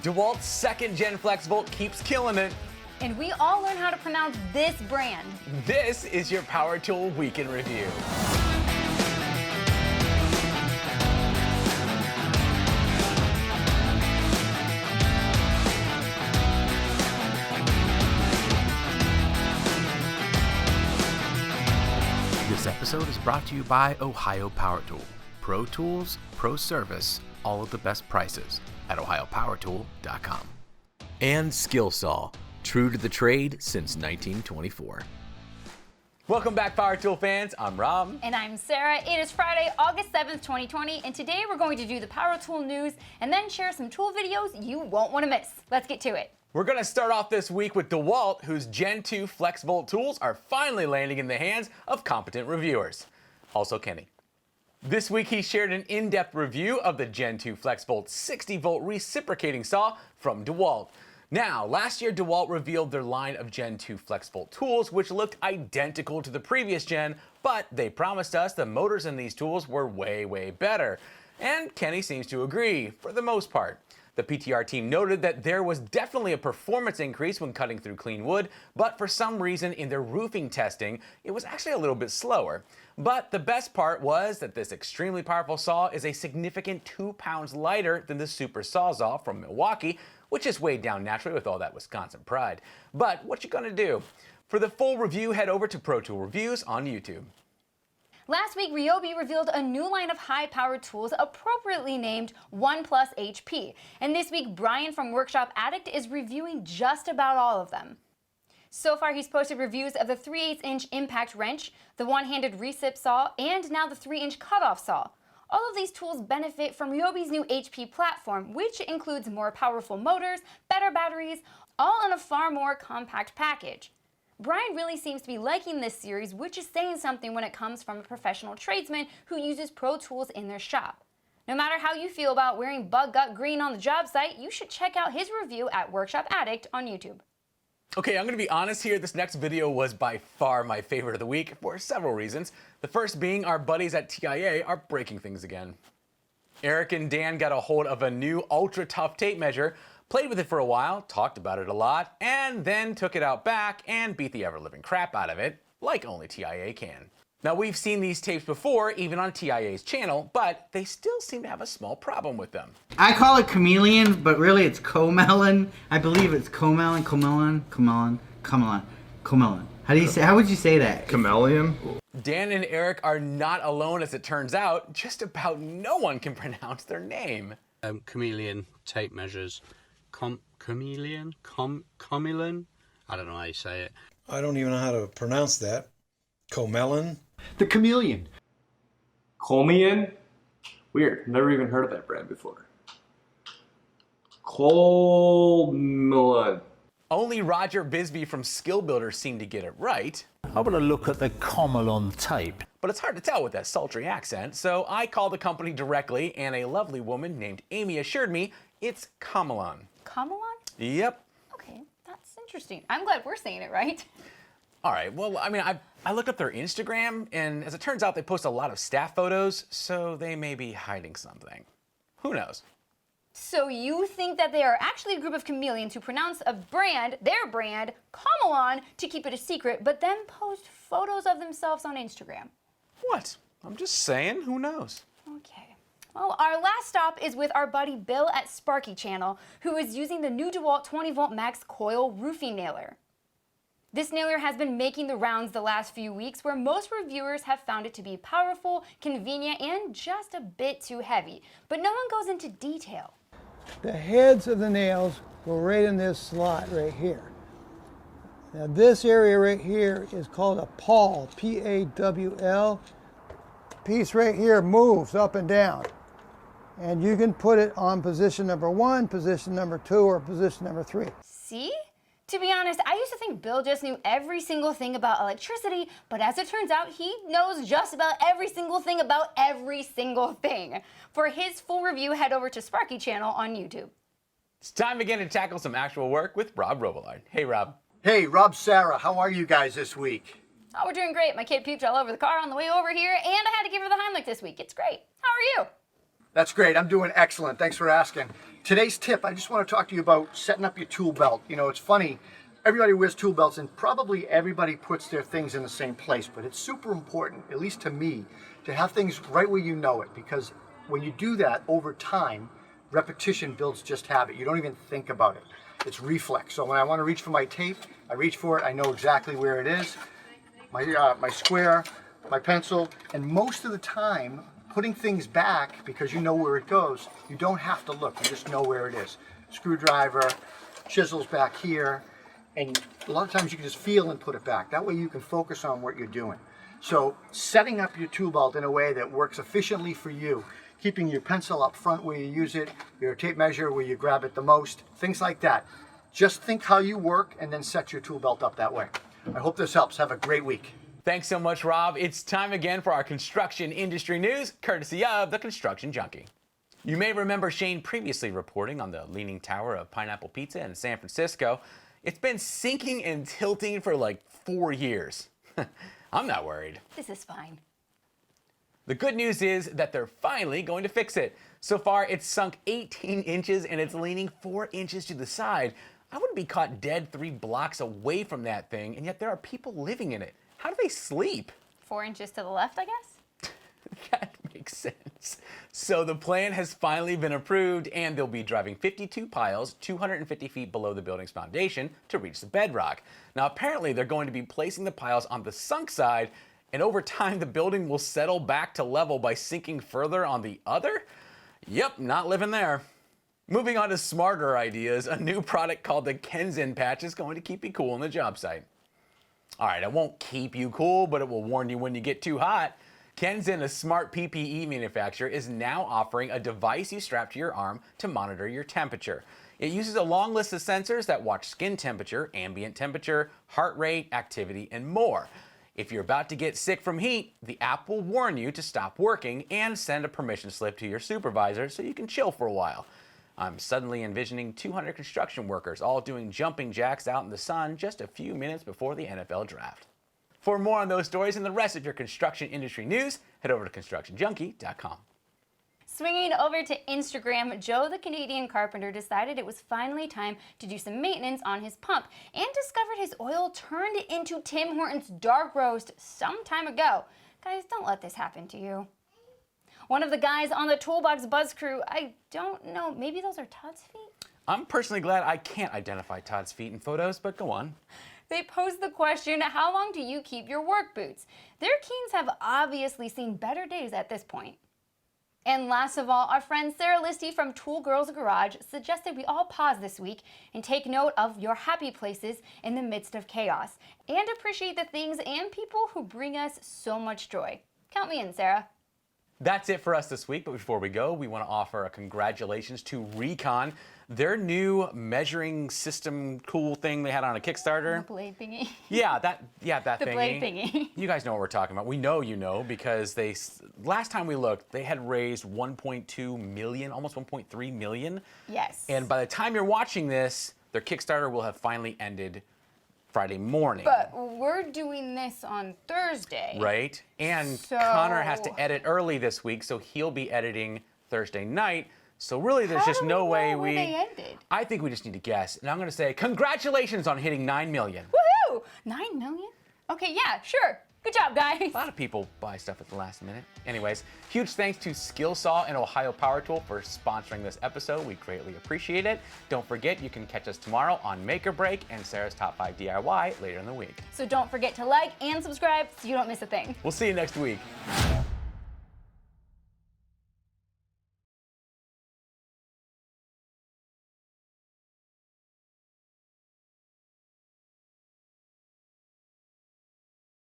DeWalt's second Gen Flexvolt keeps killing it. And we all learn how to pronounce this brand. This is your Power Tool Week in Review. This episode is brought to you by Ohio Power Tool. Pro tools, pro service, all at the best prices at ohiopowertool.com. And SkillSaw, true to the trade since 1924. Welcome back, Power Tool fans. I'm Rob. And I'm Sarah. It is Friday, August 7th, 2020, and today we're going to do the Power Tool news and then share some tool videos you won't want to miss. Let's get to it. We're going to start off this week with DeWalt, whose Gen 2 FlexVolt tools are finally landing in the hands of competent reviewers. Also Kenny. This week he shared an in-depth review of the Gen 2 FlexVolt 60-volt reciprocating saw from DeWalt. Now, last year DeWalt revealed their line of Gen 2 FlexVolt tools, which looked identical to the previous gen, but they promised us the motors in these tools were way better. And Kenny seems to agree, for the most part. The PTR team noted that there was definitely a performance increase when cutting through clean wood, but for some reason in their roofing testing, it was actually a little bit slower. But the best part was that this extremely powerful saw is a significant 2 pounds lighter than the Super Sawzall from Milwaukee, which is weighed down naturally with all that Wisconsin pride. But what you gonna do? For the full review, head over to Pro Tool Reviews on YouTube. Last week, Ryobi revealed a new line of high-powered tools appropriately named Oneplus HP. And this week, Brian from Workshop Addict is reviewing just about all of them. So far, he's posted reviews of the 3/8-inch impact wrench, the one-handed recip saw, and now the 3-inch cutoff saw. All of these tools benefit from Ryobi's new HP platform, which includes more powerful motors, better batteries, all in a far more compact package. Brian really seems to be liking this series, which is saying something when it comes from a professional tradesman who uses pro tools in their shop. No matter how you feel about wearing bug gut green on the job site, you should check out his review at Workshop Addict on YouTube. Okay, I'm gonna be honest here, this next video was by far my favorite of the week for several reasons. The first being our buddies at TIA are breaking things again. Eric and Dan got a hold of a new ultra tough tape measure, played with it for a while, talked about it a lot, and then took it out back and beat the ever-living crap out of it, like only TIA can. Now, we've seen these tapes before, even on TIA's channel, but they still seem to have a small problem with them. I call it Chameleon, but really it's Komelon. I believe it's Komelon. How would you say that? Chameleon? Dan and Eric are not alone, as it turns out. Just about no one can pronounce their name. Chameleon tape measures. Komelon? I don't know how you say it. I don't even know how to pronounce that. Komelon? The Chameleon. Komelon? Weird. Never even heard of that brand before. Komelon. Only Roger Bisbee from Skill Builder seemed to get it right. How about a look at the Komelon tape? But it's hard to tell with that sultry accent, so I called the company directly, and a lovely woman named Amy assured me it's Komelon. Komelon? Yep. Okay, that's interesting. I'm glad we're saying it right. All right, well, I mean, I looked up their Instagram, and as it turns out, they post a lot of staff photos, so they may be hiding something. Who knows? So you think that they are actually a group of chameleons who pronounce a brand, their brand, Komelon, to keep it a secret, but then post photos of themselves on Instagram? What? I'm just saying, who knows? Okay. Well, our last stop is with our buddy Bill at Sparky Channel, who is using the new DeWalt 20-volt max coil roofing nailer. This nailer has been making the rounds the last few weeks, where most reviewers have found it to be powerful, convenient, and just a bit too heavy. But no one goes into detail. The heads of the nails go right in this slot right here. Now this area right here is called a pawl, P-A-W-L. Piece right here moves up and down. And you can put it on position number 1, position number 2, or position number 3. See? To be honest, I used to think Bill just knew every single thing about electricity, but as it turns out, he knows just about every single thing about every single thing. For his full review, head over to Sparky Channel on YouTube. It's time again to tackle some actual work with Rob Robolard. Hey, Rob. Hey, Rob, Sarah, how are you guys this week? Oh, we're doing great. My kid puked all over the car on the way over here, and I had to give her the Heimlich this week. It's great. How are you? That's great. I'm doing excellent. Thanks for asking. Today's tip, I just want to talk to you about setting up your tool belt. You know, it's funny, everybody wears tool belts and probably everybody puts their things in the same place, but it's super important, at least to me, to have things right where you know it, because when you do that over time, repetition builds just habit. You don't even think about it. It's reflex. So when I want to reach for my tape, I reach for it, I know exactly where it is, my square, my pencil, and most of the time, putting things back, because you know where it goes, you don't have to look, you just know where it is. Screwdriver, chisels back here, and a lot of times you can just feel and put it back. That way you can focus on what you're doing. So setting up your tool belt in a way that works efficiently for you, keeping your pencil up front where you use it, your tape measure where you grab it the most, things like that. Just think how you work and then set your tool belt up that way. I hope this helps. Have a great week. Thanks so much, Rob. It's time again for our construction industry news, courtesy of the Construction Junkie. You may remember Shane previously reporting on the Leaning Tower of Pineapple Pizza in San Francisco. It's been sinking and tilting for like 4 years. I'm not worried. This is fine. The good news is that they're finally going to fix it. So far, it's sunk 18 inches and it's leaning 4 inches to the side. I wouldn't be caught dead 3 blocks away from that thing, and yet there are people living in it. How do they sleep? 4 inches to the left, I guess? That makes sense. So the plan has finally been approved, and they'll be driving 52 piles 250 feet below the building's foundation to reach the bedrock. Now, apparently, they're going to be placing the piles on the sunk side, and over time, the building will settle back to level by sinking further on the other? Yep, not living there. Moving on to smarter ideas, a new product called the Kenzin Patch is going to keep you cool on the job site. All right, it won't keep you cool, but it will warn you when you get too hot. Kenzin, a smart PPE manufacturer, is now offering a device you strap to your arm to monitor your temperature. It uses a long list of sensors that watch skin temperature, ambient temperature, heart rate, activity, and more. If you're about to get sick from heat, the app will warn you to stop working and send a permission slip to your supervisor so you can chill for a while. I'm suddenly envisioning 200 construction workers all doing jumping jacks out in the sun just a few minutes before the NFL draft. For more on those stories and the rest of your construction industry news, head over to constructionjunkie.com. Swinging over to Instagram, Joe the Canadian carpenter decided it was finally time to do some maintenance on his pump and discovered his oil turned into Tim Hortons dark roast some time ago. Guys, don't let this happen to you. One of the guys on the Toolbox Buzz crew, I don't know, maybe those are Todd's feet? I'm personally glad I can't identify Todd's feet in photos, but go on. They posed the question, how long do you keep your work boots? Their keens have obviously seen better days at this point. And last of all, our friend Sarah Listy from Tool Girls Garage suggested we all pause this week and take note of your happy places in the midst of chaos and appreciate the things and people who bring us so much joy. Count me in, Sarah. That's it for us this week, but before we go, we want to offer a congratulations to Recon. Their new measuring system cool thing they had on a Kickstarter. The blade thingy. Yeah, that thingy. The blade thingy. You guys know what we're talking about. We know you know because last time we looked, they had raised 1.2 million, almost 1.3 million. Yes. And by the time you're watching this, their Kickstarter will have finally ended Friday morning. But we're doing this on Thursday. Right? And Connor has to edit early this week, so he'll be editing Thursday night. So really, there's just no way where they ended? I think we just need to guess. And I'm going to say congratulations on hitting 9 million. Woohoo! 9 million? Okay, yeah, sure. Good job, guys. A lot of people buy stuff at the last minute. Anyways, huge thanks to Skillsaw and Ohio Power Tool for sponsoring this episode. We greatly appreciate it. Don't forget, you can catch us tomorrow on Make or Break and Sarah's Top 5 DIY later in the week. So don't forget to like and subscribe so you don't miss a thing. We'll see you next week.